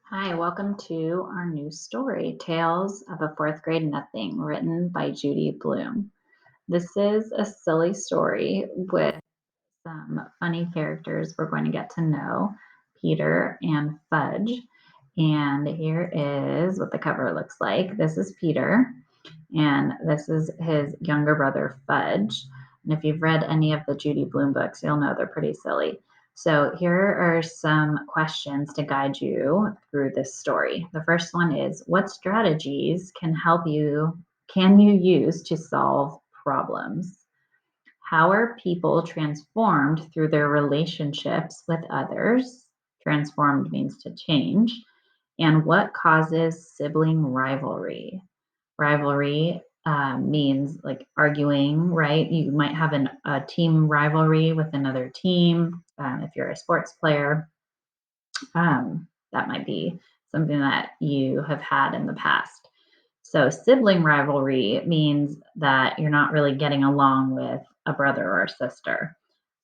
Hi, welcome to our new story, Tales of a Fourth Grade Nothing, written by Judy Bloom. This is a silly story with some funny characters we're going to get to know, Peter and Fudge. And here is what the cover looks like. This is Peter, and this is his younger brother, Fudge. And if you've read any of the Judy Bloom books, you'll know they're pretty silly. So here are some questions to guide you through this story. The first one is, what strategies can you use to solve problems? How are people transformed through their relationships with others? Transformed means to change. And what causes sibling rivalry? Rivalry means like arguing, right? You might have a team rivalry with another team. If you're a sports player, that might be something that you have had in the past. So, sibling rivalry means that you're not really getting along with a brother or a sister.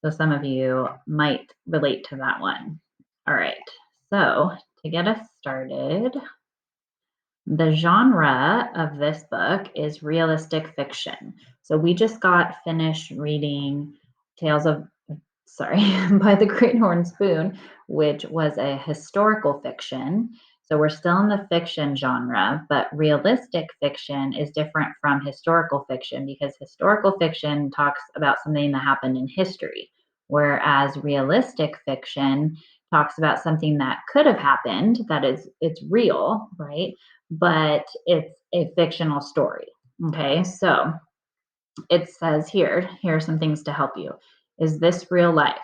So, some of you might relate to that one. All right. So, to get us started, the genre of this book is realistic fiction. So we just got finished reading Tales of, sorry, by the Great Horn Spoon, which was a historical fiction. So we're still in the fiction genre, but realistic fiction is different from historical fiction because historical fiction talks about something that happened in history, whereas realistic fiction talks about something that could have happened, that is it's real, right? But it's a fictional story. Okay, so it says here are some things to help you. Is this real life?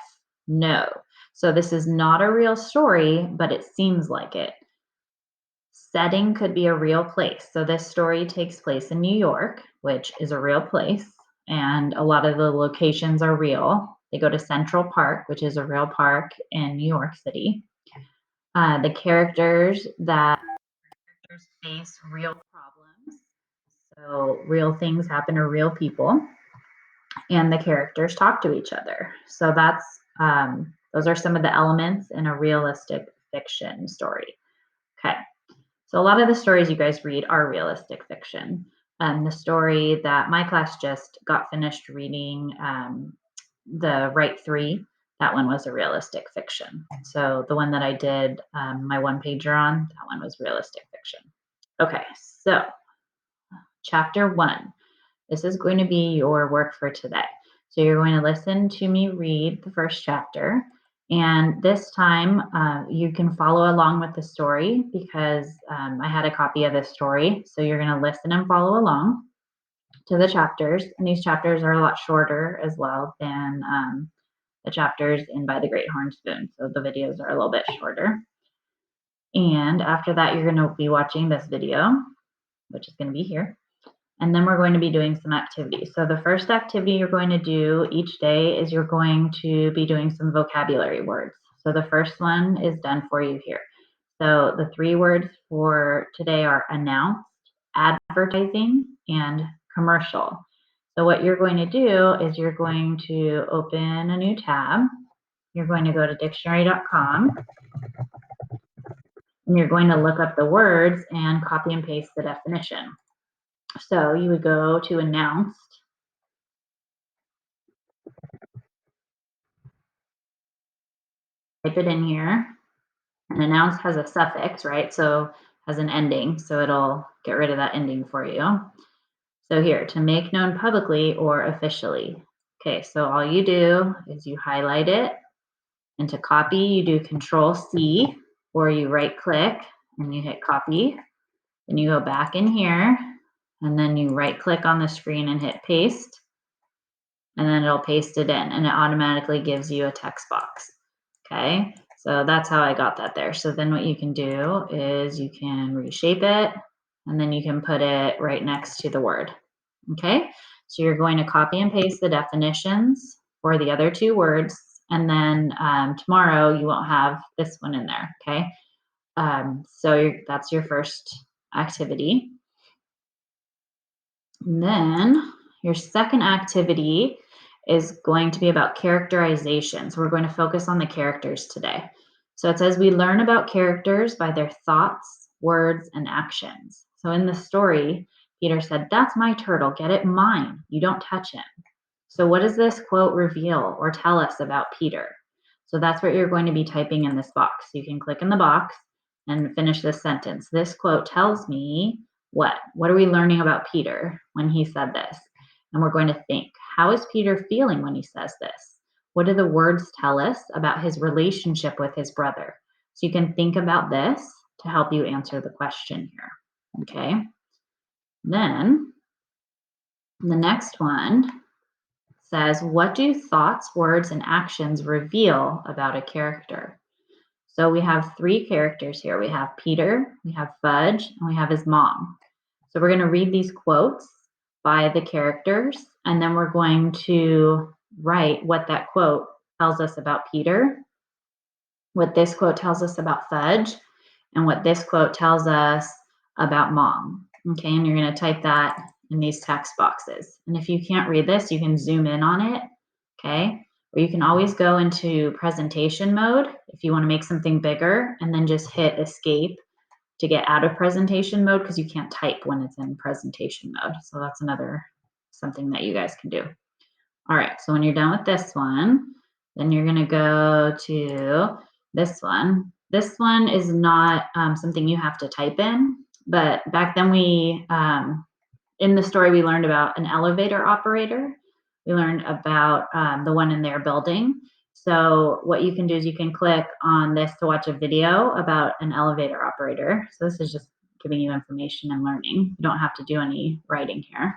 No. So this is not a real story, but it seems like it. Setting could be a real place. So this story takes place in New York, which is a real place, and a lot of the locations are real. They go to Central Park, which is a real park in New York City. The characters face real problems. So real things happen to real people, and the characters talk to each other. So those are some of the elements in a realistic fiction story. Okay, so a lot of the stories you guys read are realistic fiction. And the story that my class just got finished reading, the Right Three, that one was a realistic fiction. So the one that I did my one pager on, that one was realistic fiction. Okay, so chapter one. This is going to be your work for today. So you're going to listen to me read the first chapter. And this time you can follow along with the story because I had a copy of this story. So you're going to listen and follow along to the chapters. And these chapters are a lot shorter as well than the chapters in By the Great Horn Spoon. So the videos are a little bit shorter. And after that, you're going to be watching this video, which is going to be here. And then we're going to be doing some activities. So the first activity you're going to do each day is you're going to be doing some vocabulary words. So the first one is done for you here. So the three words for today are announced, advertising, and commercial. So what you're going to do is you're going to open a new tab. You're going to go to dictionary.com and you're going to look up the words and copy and paste the definition. So you would go to announced. Type it in here. And announce has a suffix, right? So has an ending. So it'll get rid of that ending for you. So here, to make known publicly or officially. Okay, so all you do is you highlight it. And to copy, you do Control C, or you right click and you hit copy. Then you go back in here and then you right click on the screen and hit paste. And then it'll paste it in and it automatically gives you a text box. Okay, so that's how I got that there. So then what you can do is you can reshape it and then you can put it right next to the word. Okay, so you're going to copy and paste the definitions for the other two words, and then tomorrow you won't have this one in there. Okay, so that's your first activity. And then your second activity is going to be about characterization. So we're going to focus on the characters today. So it says we learn about characters by their thoughts, words, and actions. So in the story, Peter said, "That's my turtle. Get it mine. You don't touch him." So what does this quote reveal or tell us about Peter? So that's what you're going to be typing in this box. You can click in the box and finish this sentence. This quote tells me what? What are we learning about Peter when he said this? And we're going to think, how is Peter feeling when he says this? What do the words tell us about his relationship with his brother? So you can think about this to help you answer the question here. Okay. Then the next one says, what do thoughts, words, and actions reveal about a character? So we have three characters here. We have Peter, we have Fudge, and we have his mom. So we're going to read these quotes by the characters, and then we're going to write what that quote tells us about Peter, what this quote tells us about Fudge, and what this quote tells us about Mom. Okay, and you're going to type that in these text boxes. And if you can't read this, you can zoom in on it. Okay, or you can always go into presentation mode if you want to make something bigger, and then just hit escape to get out of presentation mode, because you can't type when it's in presentation mode. So that's another something that you guys can do. All right, so when you're done with this one, then you're gonna go to this one. This one is not something you have to type in, but back then in the story, we learned about an elevator operator. We learned about the one in their building. So what you can do is you can click on this to watch a video about an elevator operator. So this is just giving you information and learning. You don't have to do any writing here.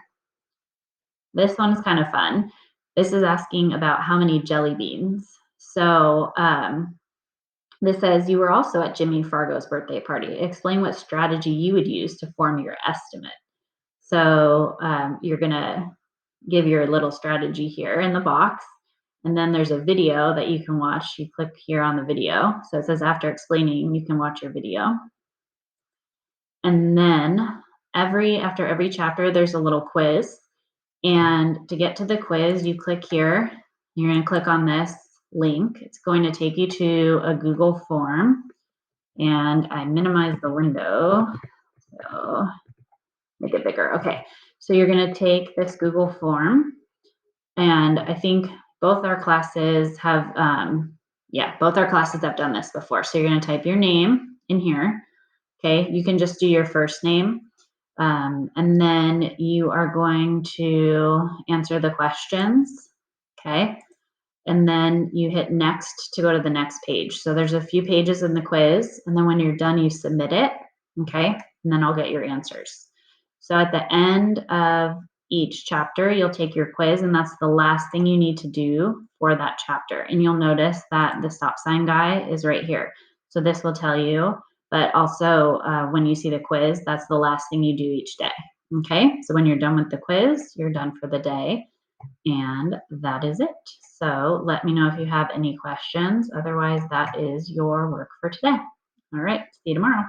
This one's kind of fun. This is asking about how many jelly beans. So this says, you were also at Jimmy Fargo's birthday party. Explain what strategy you would use to form your estimate. So you're going to give your little strategy here in the box. And then there's a video that you can watch. You click here on the video. So it says after explaining, you can watch your video. And then after every chapter, there's a little quiz. And to get to the quiz, you click here. You're going to click on this link. It's going to take you to a Google form. And I minimize the window. So make it bigger. Okay. So you're going to take this Google form. And I think both our classes have, both our classes have done this before. So you're going to type your name in here. Okay. You can just do your first name. And then you are going to answer the questions. Okay. And then you hit next to go to the next page. So there's a few pages in the quiz. And then when you're done, you submit it. Okay. And then I'll get your answers. So at the end of each chapter, you'll take your quiz, and that's the last thing you need to do for that chapter. And you'll notice that the stop sign guy is right here. So this will tell you, but also when you see the quiz, that's the last thing you do each day. Okay, so when you're done with the quiz, you're done for the day, and that is it. So let me know if you have any questions. Otherwise, that is your work for today. All right, see you tomorrow.